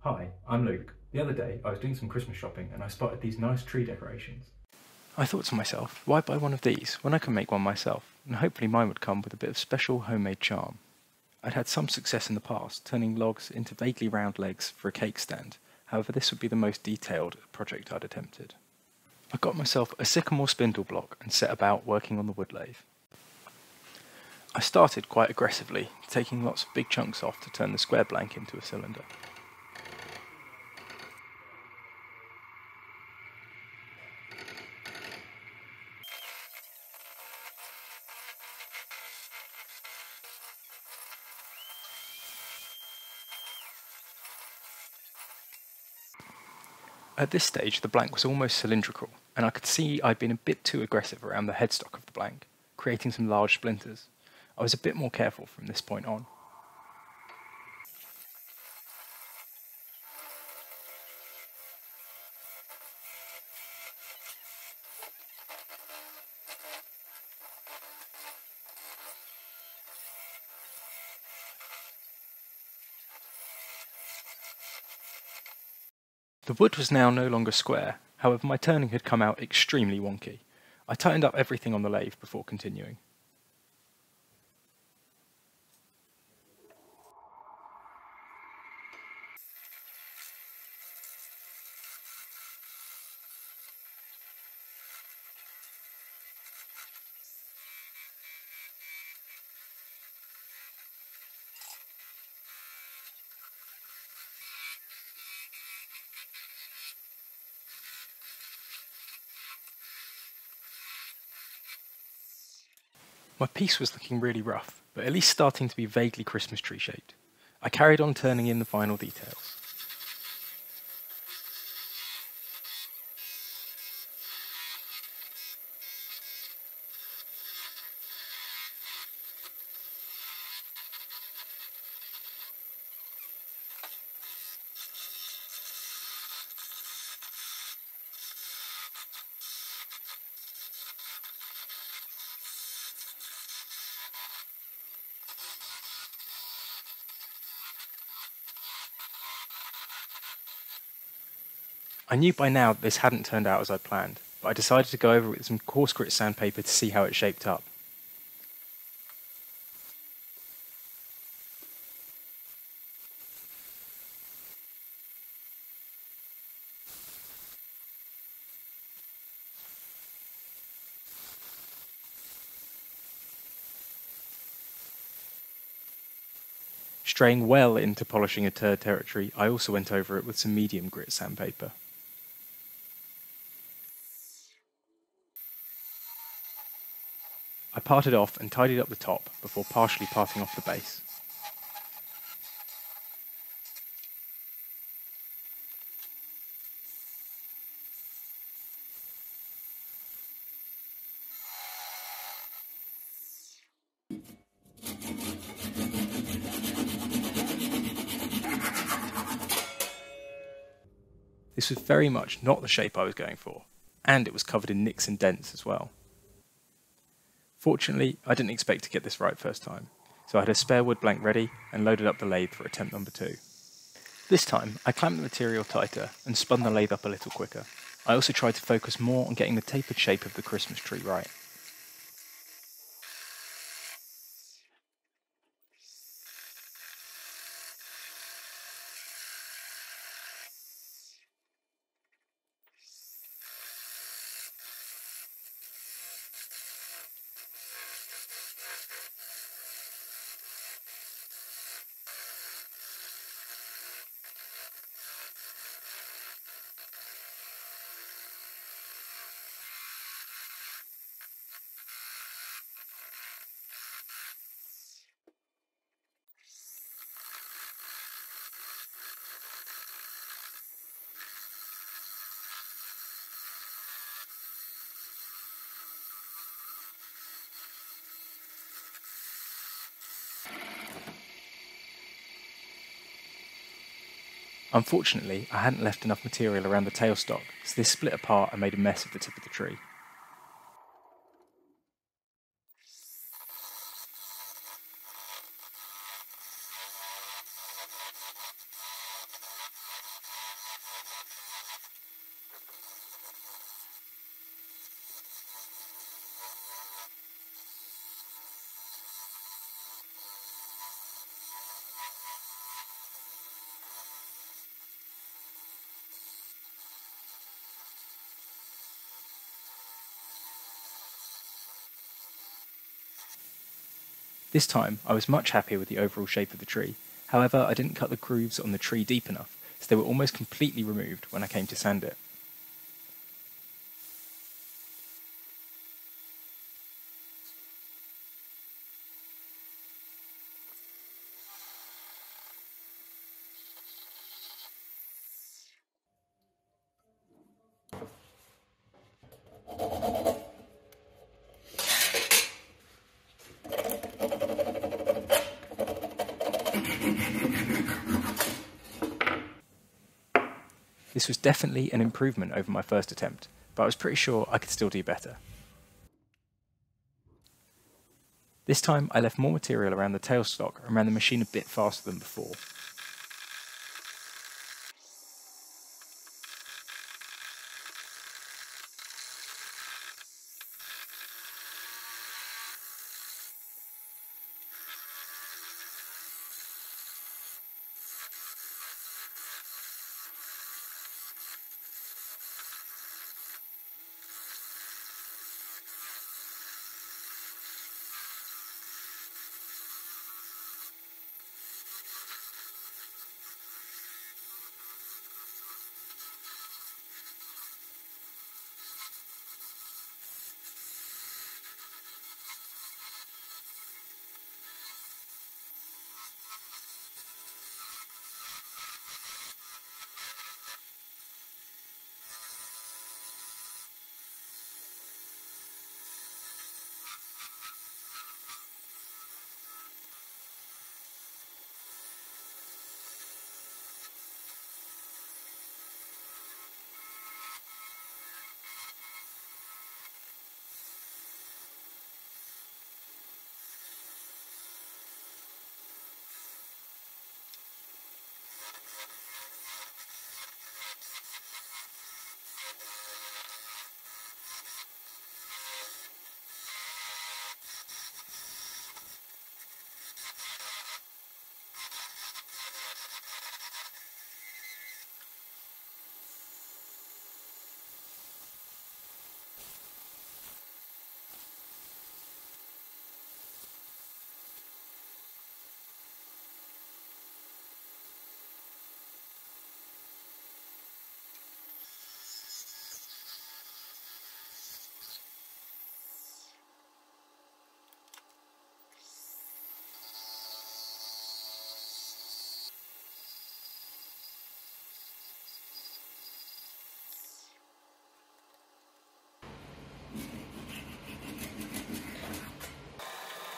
Hi, I'm Luke. The other day I was doing some Christmas shopping and I spotted these nice tree decorations. I thought to myself, why buy one of these when I can make one myself, and hopefully mine would come with a bit of special homemade charm. I'd had some success in the past, turning logs into vaguely round legs for a cake stand. However, this would be the most detailed project I'd attempted. I got myself a sycamore spindle block and set about working on the wood lathe. I started quite aggressively, taking lots of big chunks off to turn the square blank into a cylinder. At this stage the blank was almost cylindrical, and I could see I'd been a bit too aggressive around the headstock of the blank, creating some large splinters. I was a bit more careful from this point on. The wood was now no longer square, however my turning had come out extremely wonky. I tightened up everything on the lathe before continuing. My piece was looking really rough, but at least starting to be vaguely Christmas tree shaped. I carried on turning in the final details. I knew by now that this hadn't turned out as I'd planned, but I decided to go over it with some coarse grit sandpaper to see how it shaped up. Straying well into polishing a turd territory, I also went over it with some medium grit sandpaper. I parted off and tidied up the top before partially parting off the base. This was very much not the shape I was going for, and it was covered in nicks and dents as well. Fortunately, I didn't expect to get this right first time, so I had a spare wood blank ready and loaded up the lathe for attempt number 2. This time, I clamped the material tighter and spun the lathe up a little quicker. I also tried to focus more on getting the tapered shape of the Christmas tree right. Unfortunately, I hadn't left enough material around the tailstock, so this split apart and made a mess of the tip of the tree. This time, I was much happier with the overall shape of the tree. However, I didn't cut the grooves on the tree deep enough, so they were almost completely removed when I came to sand it. This was definitely an improvement over my first attempt, but I was pretty sure I could still do better. This time I left more material around the tailstock and ran the machine a bit faster than before.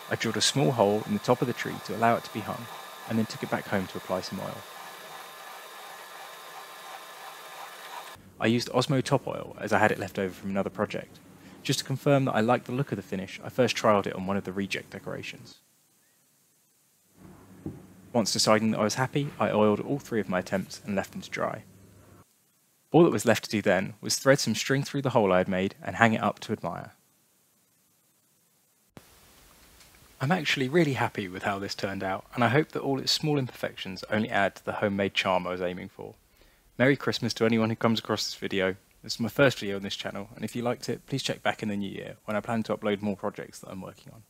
I drilled a small hole in the top of the tree to allow it to be hung, and then took it back home to apply some oil. I used Osmo top oil as I had it left over from another project. Just to confirm that I liked the look of the finish, I first trialled it on one of the reject decorations. Once deciding that I was happy, I oiled all 3 of my attempts and left them to dry. All that was left to do then was thread some string through the hole I had made and hang it up to admire. I'm actually really happy with how this turned out, and I hope that all its small imperfections only add to the homemade charm I was aiming for. Merry Christmas to anyone who comes across this video. This is my first video on this channel, and if you liked it, please check back in the new year when I plan to upload more projects that I'm working on.